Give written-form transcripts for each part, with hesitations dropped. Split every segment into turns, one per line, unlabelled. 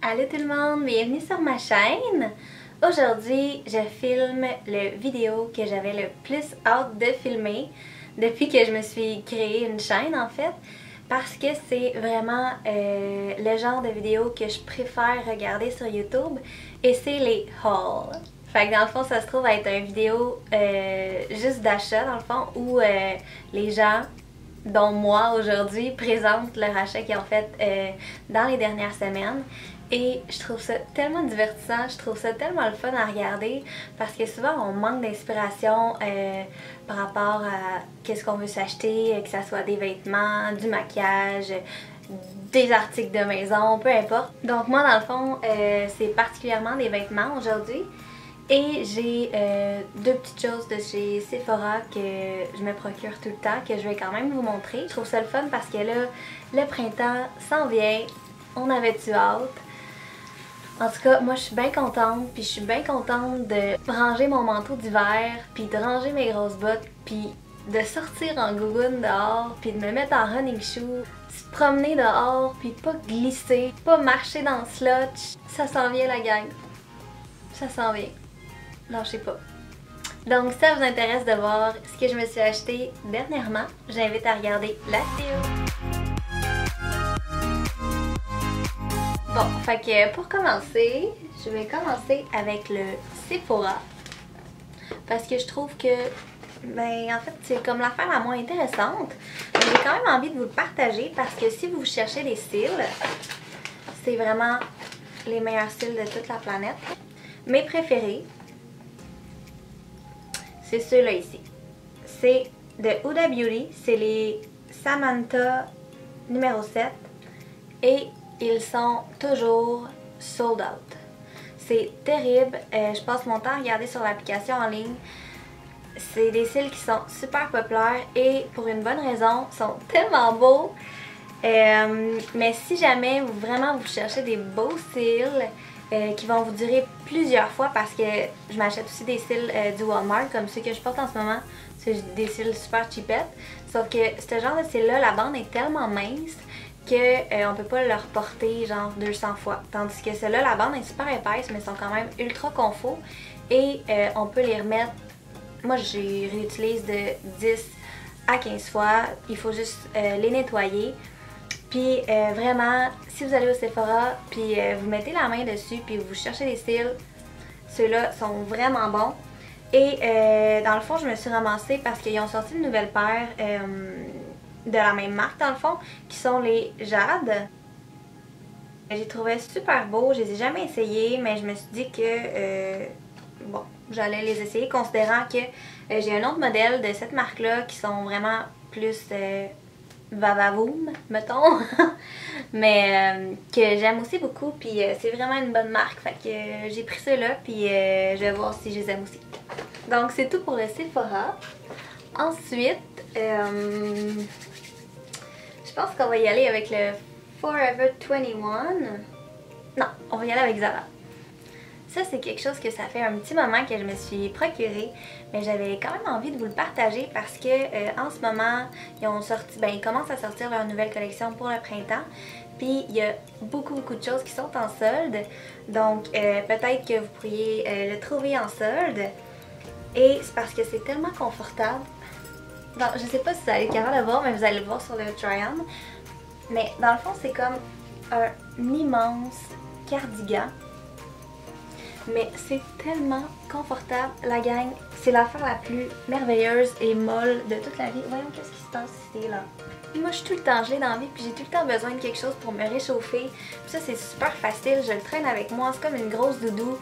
Allô tout le monde, bienvenue sur ma chaîne. Aujourd'hui, je filme le vidéo que j'avais le plus hâte de filmer depuis que je me suis créé une chaîne en fait, parce que c'est vraiment le genre de vidéo que je préfère regarder sur YouTube et c'est les hauls. Fait que dans le fond, ça se trouve être une vidéo juste d'achat dans le fond où les gens, dont moi aujourd'hui, présentent leur achat qu'ils ont fait dans les dernières semaines. Et je trouve ça tellement divertissant, je trouve ça tellement le fun à regarder parce que souvent on manque d'inspiration par rapport à qu'est-ce qu'on veut s'acheter, que ce soit des vêtements, du maquillage, des articles de maison, peu importe. Donc moi dans le fond, c'est particulièrement des vêtements aujourd'hui. Et j'ai deux petites choses de chez Sephora que je me procure tout le temps, que je vais quand même vous montrer. Je trouve ça le fun parce que là, le printemps s'en vient, on avait-tu hâte? En tout cas, moi je suis bien contente, puis je suis bien contente de ranger mon manteau d'hiver, puis de ranger mes grosses bottes, puis de sortir en gougoune dehors, puis de me mettre en running shoe, se promener dehors, puis pas glisser, pas marcher dans le slotch. Ça s'en vient la gang. Ça s'en vient. Lâchez pas. Donc si ça vous intéresse de voir ce que je me suis acheté dernièrement, j'invite à regarder la vidéo. Bon, fait que pour commencer, je vais commencer avec le Sephora. Parce que je trouve que, ben en fait, c'est comme l'affaire la moins intéressante. Mais j'ai quand même envie de vous le partager parce que si vous cherchez des styles, c'est vraiment les meilleurs styles de toute la planète. Mes préférés, c'est ceux-là ici. C'est de Huda Beauty, c'est les Samantha numéro 7 et ils sont toujours sold out. C'est terrible, je passe mon temps à regarder sur l'application en ligne. C'est des styles qui sont super populaires et pour une bonne raison, sont tellement beaux. Mais si jamais vous cherchez des beaux styles qui vont vous durer plusieurs fois, parce que je m'achète aussi des styles du Walmart comme ceux que je porte en ce moment, c'est des styles super cheapettes, sauf que ce genre de style là, la bande est tellement mince que on peut pas le reporter genre 200 fois, tandis que ceux-là, la bande est super épaisse mais sont quand même ultra confort et on peut les remettre. Moi j'y réutilise de 10 à 15 fois, il faut juste les nettoyer. Puis vraiment, si vous allez au Sephora, puis vous mettez la main dessus, puis vous cherchez des styles, ceux-là sont vraiment bons. Et dans le fond, je me suis ramassée parce qu'ils ont sorti une nouvelle paire de la même marque dans le fond, qui sont les Jade. J'ai trouvé super beau, je les ai jamais essayés, mais je me suis dit que bon, j'allais les essayer, considérant que j'ai un autre modèle de cette marque-là qui sont vraiment plus Vavavoom, mettons, mais que j'aime aussi beaucoup, puis c'est vraiment une bonne marque, fait que j'ai pris ceux-là, puis je vais voir si je les aime aussi. Donc c'est tout pour le Sephora. Ensuite, je pense qu'on va y aller avec le Forever 21. Non, on va y aller avec Zara. Ça, c'est quelque chose que ça fait un petit moment que je me suis procuré, mais j'avais quand même envie de vous le partager parce que en ce moment, ils commencent à sortir leur nouvelle collection pour le printemps. Puis il y a beaucoup de choses qui sont en solde, donc peut-être que vous pourriez le trouver en solde. Et c'est parce que c'est tellement confortable. Donc, je sais pas si vous allez être capable de voir, mais vous allez le voir sur le try-on. Mais dans le fond, c'est comme un immense cardigan. Mais c'est tellement confortable, la gang. C'est l'affaire la plus merveilleuse et molle de toute la vie. Voyons qu'est-ce qui se passe ici, là. Moi, je suis tout le temps gelée dans la vie, puis j'ai tout le temps besoin de quelque chose pour me réchauffer. Puis ça, c'est super facile. Je le traîne avec moi. C'est comme une grosse doudou.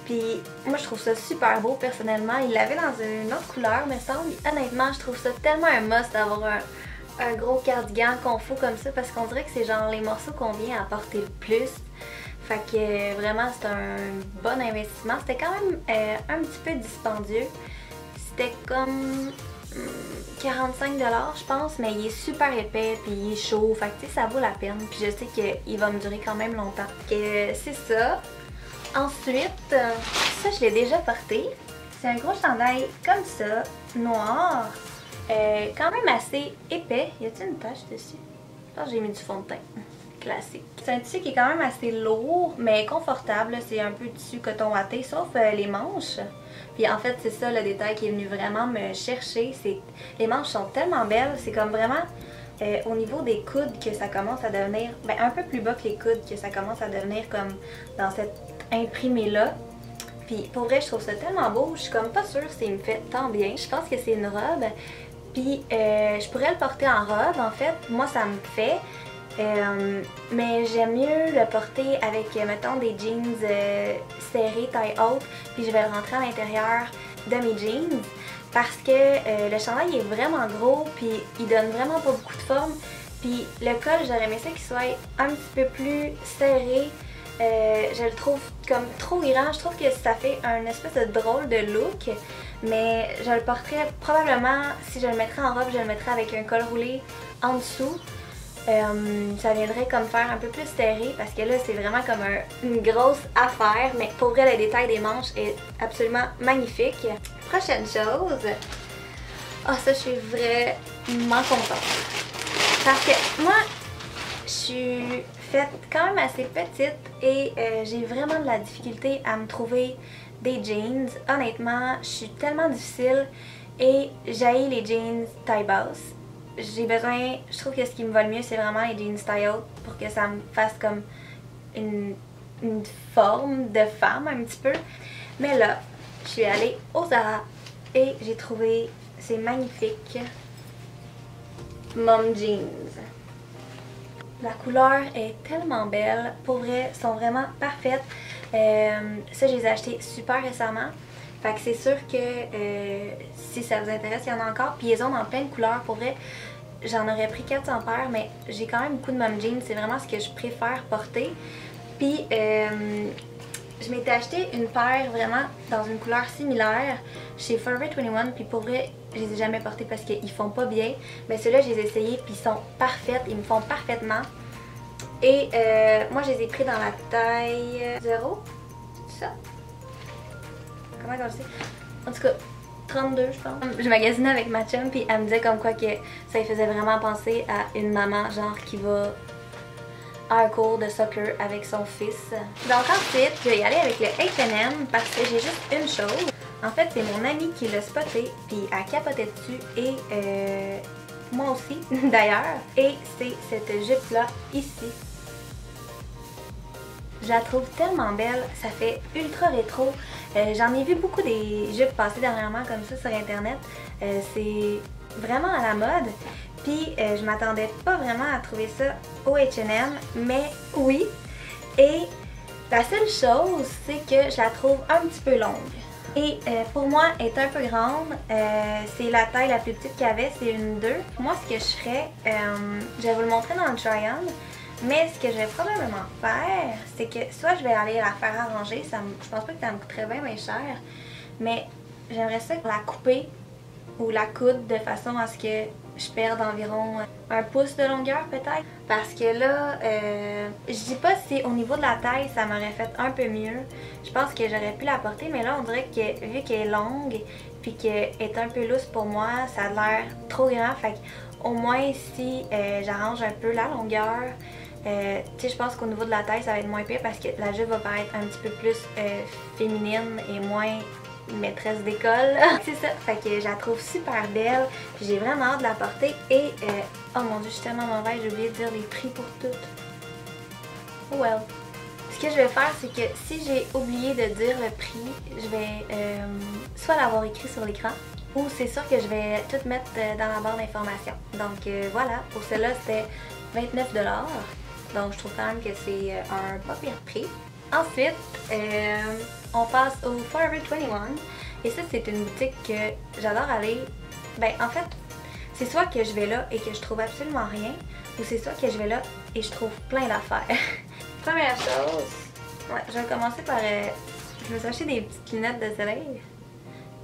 Puis moi, je trouve ça super beau, personnellement. Il l'avait dans une autre couleur, me semble. Honnêtement, je trouve ça tellement un must d'avoir un gros cardigan confort comme ça, parce qu'on dirait que c'est genre les morceaux qu'on vient à porter le plus. Fait que vraiment c'est un bon investissement. C'était quand même un petit peu dispendieux. C'était comme 45$ je pense, mais il est super épais puis il est chaud. Fait que ça vaut la peine. Puis je sais qu'il va me durer quand même longtemps. C'est ça. Ensuite, ça je l'ai déjà porté. C'est un gros chandail comme ça, noir. Quand même assez épais. Y a-t-il une tache dessus? Je pense que j'ai mis du fond de teint. classique. C'est un tissu qui est quand même assez lourd, mais confortable. C'est un peu tissu coton watté, sauf les manches. Puis en fait, c'est ça le détail qui est venu vraiment me chercher. Les manches sont tellement belles, c'est comme vraiment au niveau des coudes que ça commence à devenir, ben, un peu plus bas que les coudes, que ça commence à devenir comme dans cette imprimé-là. Puis pour vrai, je trouve ça tellement beau, je suis comme pas sûre s'il me fait tant bien. Je pense que c'est une robe, puis je pourrais le porter en robe en fait, moi ça me fait. Mais j'aime mieux le porter avec, mettons, des jeans serrés, taille haute, puis je vais le rentrer à l'intérieur de mes jeans parce que le chandail est vraiment gros, puis il donne vraiment pas beaucoup de forme, puis le col, j'aurais aimé ça qu'il soit un petit peu plus serré. Je le trouve comme trop grand, je trouve que ça fait un espèce de drôle de look, mais je le porterais probablement, si je le mettrais en robe, je le mettrais avec un col roulé en dessous. Ça viendrait comme faire un peu plus serré parce que là c'est vraiment comme une grosse affaire, mais pour vrai le détail des manches est absolument magnifique. Prochaine chose, oh ça je suis vraiment contente parce que moi je suis faite quand même assez petite et j'ai vraiment de la difficulté à me trouver des jeans. Honnêtement je suis tellement difficile et j'haïs les jeans taille basse. J'ai besoin, je trouve que ce qui me va le mieux c'est vraiment les jeans taille haute pour que ça me fasse comme une forme de femme un petit peu. Mais là, je suis allée au Zara et j'ai trouvé ces magnifiques mom jeans. La couleur est tellement belle, pour vrai, sont vraiment parfaites. Ça, je les ai achetées super récemment. Fait que c'est sûr que si ça vous intéresse, il y en a encore. Puis ils ont dans plein de couleurs, pour vrai. J'en aurais pris 400 paires, mais j'ai quand même beaucoup de mom jeans. C'est vraiment ce que je préfère porter. Puis je m'étais acheté une paire vraiment dans une couleur similaire chez Forever 21. Puis pour vrai, je les ai jamais portées parce qu'ils font pas bien. Mais ceux-là, je les ai essayés puis ils sont parfaites. Ils me font parfaitement. Et moi, je les ai pris dans la taille 0. C'est ça? Comment on le sait? En tout cas, 32 je pense. Je magasinais avec ma chum puis elle me disait comme quoi que ça lui faisait vraiment penser à une maman genre qui va à un cours de soccer avec son fils. Donc ensuite, je vais y aller avec le H&M parce que j'ai juste une chose. En fait, c'est mon amie qui l'a spoté puis elle capotait dessus et moi aussi d'ailleurs. Et c'est cette jupe là ici. Je la trouve tellement belle, ça fait ultra rétro. J'en ai vu beaucoup des jupes passer dernièrement comme ça sur internet. C'est vraiment à la mode. Puis je m'attendais pas vraiment à trouver ça au H&M, mais oui. Et la seule chose, c'est que je la trouve un petit peu longue. Et pour moi, elle est un peu grande. C'est la taille la plus petite qu'il y avait, c'est une 2. Moi, ce que je ferais, je vais vous le montrer dans le try-on. Mais ce que je vais probablement faire, c'est que soit je vais aller la faire arranger, je pense pas que ça me coûterait bien cher, mais j'aimerais ça la couper ou la coudre de façon à ce que je perde environ 1 pouce de longueur peut-être. Parce que là, je dis pas si au niveau de la taille ça m'aurait fait un peu mieux. Je pense que j'aurais pu la porter, mais là on dirait que vu qu'elle est longue puis qu'elle est un peu lousse pour moi, ça a l'air trop grand. Fait qu'au moins si j'arrange un peu la longueur, tu sais, je pense qu'au niveau de la taille ça va être moins pire parce que la jupe va paraître un petit peu plus féminine et moins maîtresse d'école. C'est ça, fait que je la trouve super belle, j'ai vraiment hâte de la porter et oh mon dieu, je suis tellement mauvaise, j'ai oublié de dire les prix pour toutes. Oh well. Ce que je vais faire, c'est que si j'ai oublié de dire le prix, je vais soit l'avoir écrit sur l'écran ou c'est sûr que je vais tout mettre dans la barre d'informations. Donc voilà, pour cela c'était 29$. Donc je trouve quand même que c'est un pas pire prix. Ensuite, on passe au Forever 21 et ça c'est une boutique que j'adore aller. Ben en fait, c'est soit que je vais là et que je trouve absolument rien ou c'est soit que je vais là et je trouve plein d'affaires. Première chose, ouais, je vais commencer par, je me suis acheté des petites lunettes de soleil.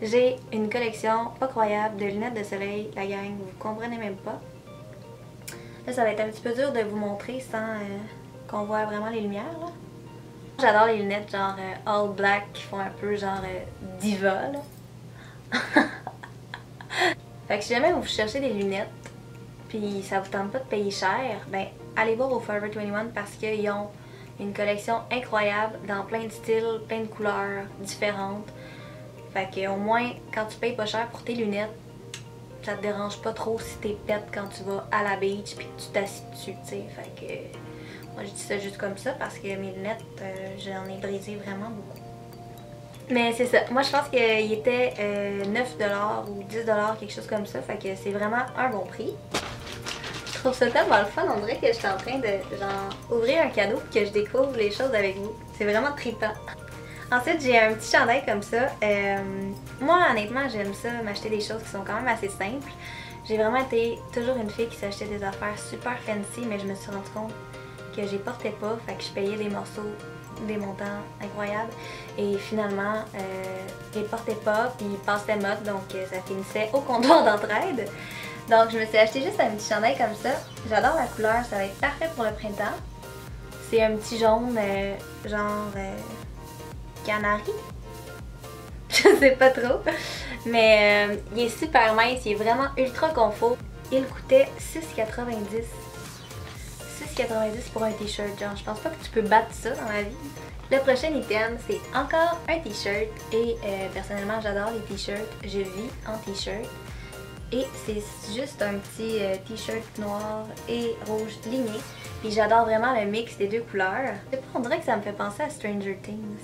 J'ai une collection pas croyable de lunettes de soleil, la gang, vous comprenez même pas. Là, ça va être un petit peu dur de vous montrer sans qu'on voit vraiment les lumières, là. J'adore les lunettes genre all black qui font un peu genre diva, là. Fait que si jamais vous cherchez des lunettes puis ça vous tente pas de payer cher, ben allez voir au Forever 21 parce qu'ils ont une collection incroyable dans plein de styles, plein de couleurs différentes. Fait que au moins, quand tu payes pas cher pour tes lunettes, ça te dérange pas trop si t'es pète quand tu vas à la beach puis que tu t'assis dessus, tu sais. Fait que moi je dis ça juste comme ça parce que mes lunettes, j'en ai brisé vraiment beaucoup. Mais c'est ça, moi je pense qu'il était 9$ ou 10$, quelque chose comme ça, fait que c'est vraiment un bon prix. Je trouve ça tellement le fun, on dirait que je suis en train de genre ouvrir un cadeau et que je découvre les choses avec vous. C'est vraiment trippant. Ensuite, j'ai un petit chandail comme ça. Moi, honnêtement, j'aime ça, m'acheter des choses qui sont quand même assez simples. J'ai vraiment été toujours une fille qui s'achetait des affaires super fancy, mais je me suis rendu compte que j'y portais pas, fait que je payais des morceaux, des montants incroyables. Et finalement, je les portais pas, puis ils passaient mode, donc ça finissait au comptoir d'entraide. Donc, je me suis acheté juste un petit chandail comme ça. J'adore la couleur, ça va être parfait pour le printemps. C'est un petit jaune, genre canari. Je sais pas trop. Mais il est super mince, il est vraiment ultra confort. Il coûtait 6,90$. 6,90$ pour un t-shirt. Genre, je pense pas que tu peux battre ça dans la vie. Le prochain item, c'est encore un t-shirt. Et personnellement, j'adore les t-shirts. Je vis en t-shirt. Et c'est juste un petit t-shirt noir et rouge ligné. Puis j'adore vraiment le mix des deux couleurs. On dirait que ça me fait penser à Stranger Things.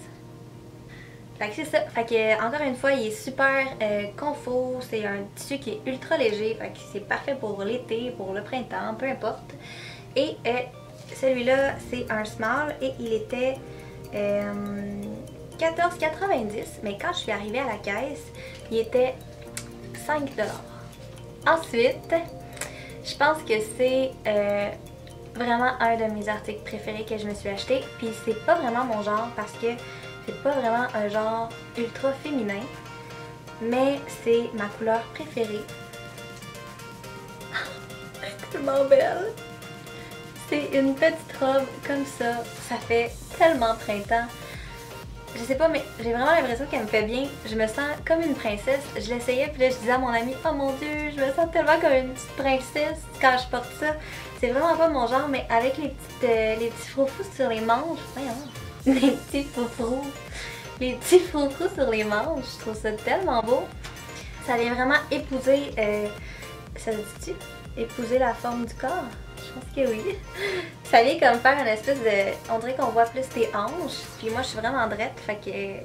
Fait que c'est ça. Fait que encore une fois, il est super confort. C'est un tissu qui est ultra léger. Fait que c'est parfait pour l'été, pour le printemps, peu importe. Et celui-là, c'est un small et il était 14,90$. Mais quand je suis arrivée à la caisse, il était 5$. Ensuite, je pense que c'est vraiment un de mes articles préférés que je me suis acheté. Puis c'est pas vraiment mon genre parce que c'est pas vraiment un genre ultra féminin. Mais c'est ma couleur préférée. C'est tellement belle! C'est une petite robe comme ça. Ça fait tellement printemps. Je sais pas, mais j'ai vraiment l'impression qu'elle me fait bien. Je me sens comme une princesse. Je l'essayais, puis là, je disais à mon ami, oh mon dieu, je me sens tellement comme une petite princesse quand je porte ça. C'est vraiment pas mon genre, mais avec les petits froufrous sur les manches, voyons, les petits froufrous sur les manches, je trouve ça tellement beau. Ça vient vraiment épouser, ça se dit-tu? Épouser la forme du corps? Je pense que oui. Ça vient comme faire une espèce de... On dirait qu'on voit plus tes hanches. Puis moi, je suis vraiment drette, fait que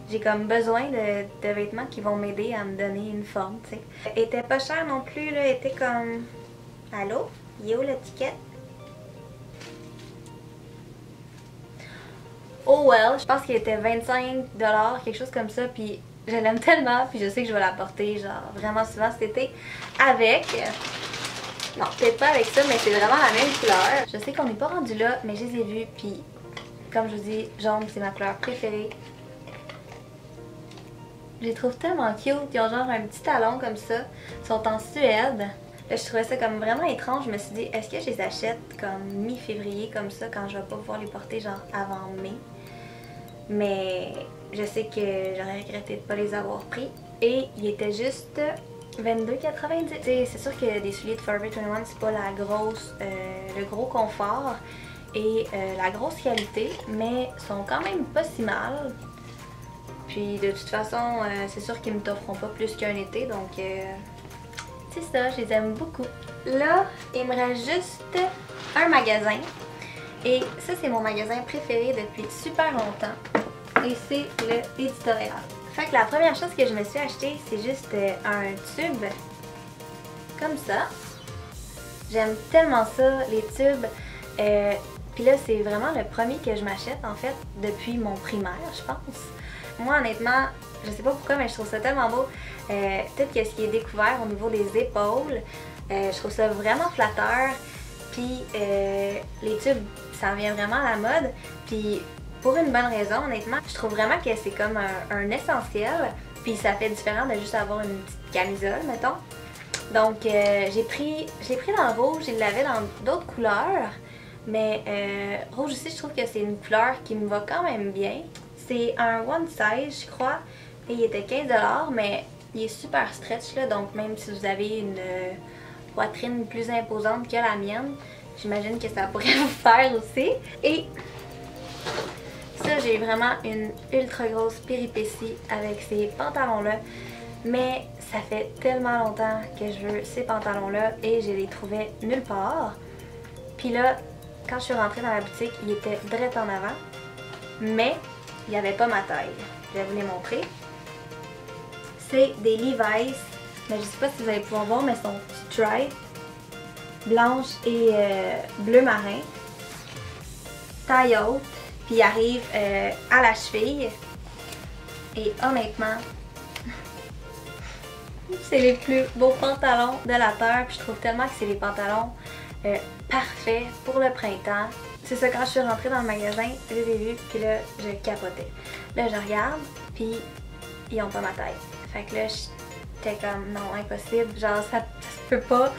j'ai comme besoin de vêtements qui vont m'aider à me donner une forme, tu sais. Elle était pas chère non plus, là. Elle était comme... Allô? Il est où l'étiquette? Oh well! Je pense qu'il était 25$, quelque chose comme ça. Puis je l'aime tellement, puis je sais que je vais la porter, genre, vraiment souvent cet été. Avec... Non, peut-être pas avec ça, mais c'est vraiment la même couleur. Je sais qu'on n'est pas rendu là, mais je les ai vus, puis comme je vous dis, jaune, c'est ma couleur préférée. Je les trouve tellement cute, ils ont genre un petit talon comme ça, ils sont en Suède. Là, je trouvais ça comme vraiment étrange, je me suis dit, est-ce que je les achète comme mi-février comme ça, quand je vais pas pouvoir les porter genre avant mai? Mais je sais que j'aurais regretté de pas les avoir pris. Et ils étaient juste 22,90$. C'est sûr que des souliers de Forever 21, c'est pas la grosse, le gros confort et la grosse qualité, mais sont quand même pas si mal. Puis de toute façon, c'est sûr qu'ils me t'offront pas plus qu'un été, donc c'est ça, je les aime beaucoup. Là, il me reste juste un magasin. Et ça, c'est mon magasin préféré depuis super longtemps. Et c'est le Éditorial. Fait que la première chose que je me suis acheté, c'est juste un tube comme ça. J'aime tellement ça, les tubes. Puis là, c'est vraiment le premier que je m'achète en fait depuis mon primaire, je pense. Moi, honnêtement, je sais pas pourquoi, mais je trouve ça tellement beau. Peut-être que ce qui est découvert au niveau des épaules, je trouve ça vraiment flatteur. Puis les tubes, ça revient vraiment à la mode. Puis pour une bonne raison, honnêtement, je trouve vraiment que c'est comme un essentiel. Puis ça fait différent de juste avoir une petite camisole, mettons. Donc je l'ai pris dans le rouge, il l'avait dans d'autres couleurs. Mais rouge aussi, je trouve que c'est une couleur qui me va quand même bien. C'est un one size, je crois. Et il était 15$, mais il est super stretch là. Donc même si vous avez une poitrine plus imposante que la mienne, j'imagine que ça pourrait vous faire aussi. Et ça, j'ai vraiment une ultra grosse péripétie avec ces pantalons-là. Mais ça fait tellement longtemps que je veux ces pantalons-là et je les trouvais nulle part. Puis là, quand je suis rentrée dans la boutique, ils étaient direct en avant. Mais il n'y avait pas ma taille. Je vais vous les montrer. C'est des Levi's. Mais je sais pas si vous allez pouvoir voir, mais ils sont stripe, blanche et bleu marin. Taille haute. Puis ils arrivent à la cheville. Et honnêtement, c'est les plus beaux pantalons de la terre. Puis je trouve tellement que c'est les pantalons parfaits pour le printemps. C'est ça, quand je suis rentrée dans le magasin, je les ai vus, puis là, je capotais. Là, je regarde, puis ils ont pas ma taille. Fait que là, j'étais comme, non, impossible, genre, ça se peut pas.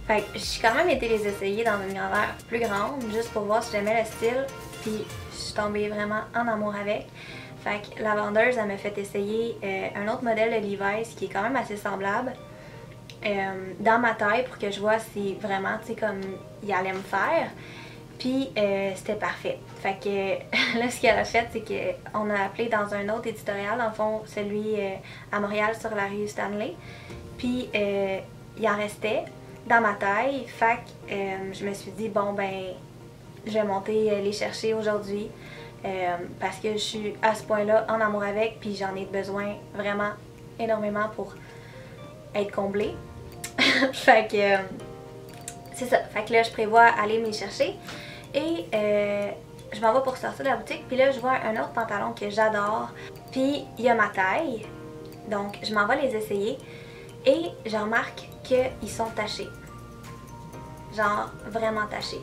Fait que j'ai quand même été les essayer dans une grandeur plus grande, juste pour voir si j'aimais le style, puis je suis tombée vraiment en amour avec. Fait que la vendeuse, elle m'a fait essayer un autre modèle de Levi's qui est quand même assez semblable. Dans ma taille pour que je vois si vraiment, tu sais, comme il allait me faire. Puis c'était parfait. Fait que là, ce qu'elle a fait, c'est qu'on a appelé dans un autre éditorial, en fond, celui à Montréal sur la rue Stanley. Puis il en restait dans ma taille. Fait que je me suis dit, bon ben, je vais monter les chercher aujourd'hui. Parce que je suis à ce point-là en amour avec, puis j'en ai besoin vraiment énormément pour être comblée. Fait que c'est ça. Fait que là, je prévois aller me les chercher. Et je m'en vais pour sortir de la boutique. Puis là, je vois un autre pantalon que j'adore. Puis il y a ma taille. Donc, je m'en vais les essayer. Et je remarque qu'ils sont tachés. Genre, vraiment tachés.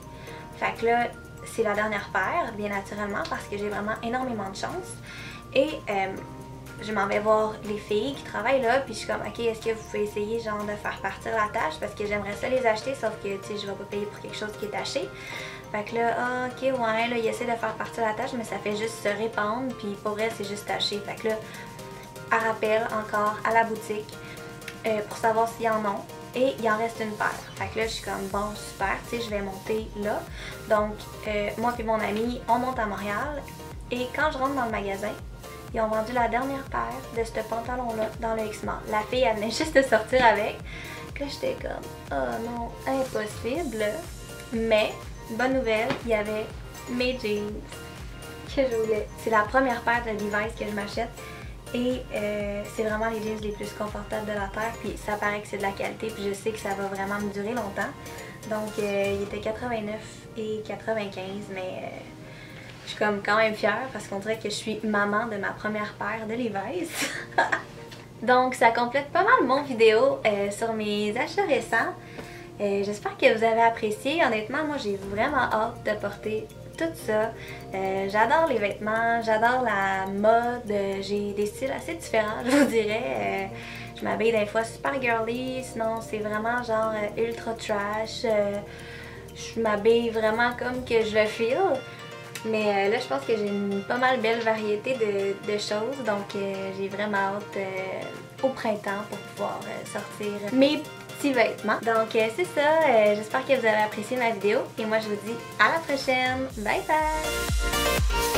Fait que là, c'est la dernière paire, bien naturellement, parce que j'ai vraiment énormément de chance. Et je m'en vais voir les filles qui travaillent là, puis je suis comme, ok, est-ce que vous pouvez essayer genre de faire partir la tache, parce que j'aimerais ça les acheter, sauf que, tu sais, je vais pas payer pour quelque chose qui est taché. Fait que là, ah, ok, ouais, là, il essaie de faire partir la tache, mais ça fait juste se répandre, puis pour vrai, c'est juste taché. Fait que là, elle rappelle encore à la boutique pour savoir s'il y en a. Et il en reste une paire. Fait que là, je suis comme, bon, super, tu sais, je vais monter là. Donc, moi et mon ami, on monte à Montréal. Et quand je rentre dans le magasin, ils ont vendu la dernière paire de ce pantalon-là dans le X-Mart. La fille, elle venait juste de sortir avec. Là, j'étais comme, oh non, impossible. Mais, bonne nouvelle, il y avait mes jeans que je voulais. C'est la première paire de Levi's que je m'achète. Et c'est vraiment les jeans les plus confortables de la terre. Puis ça paraît que c'est de la qualité. Puis je sais que ça va vraiment me durer longtemps. Donc, il était 89 et 95. Mais je suis comme quand même fière parce qu'on dirait que je suis maman de ma première paire de Levi's. Donc, ça complète pas mal mon vidéo sur mes achats récents. J'espère que vous avez apprécié. Honnêtement, moi, j'ai vraiment hâte de porter tout ça. J'adore les vêtements, j'adore la mode, j'ai des styles assez différents, je vous dirais. Je m'habille des fois super girly, sinon c'est vraiment genre ultra trash. Je m'habille vraiment comme que je le feel. Mais là, je pense que j'ai une pas mal belle variété de choses, donc j'ai vraiment hâte au printemps pour pouvoir sortir mes petits vêtements. Donc c'est ça, j'espère que vous avez apprécié ma vidéo et moi je vous dis à la prochaine. Bye bye!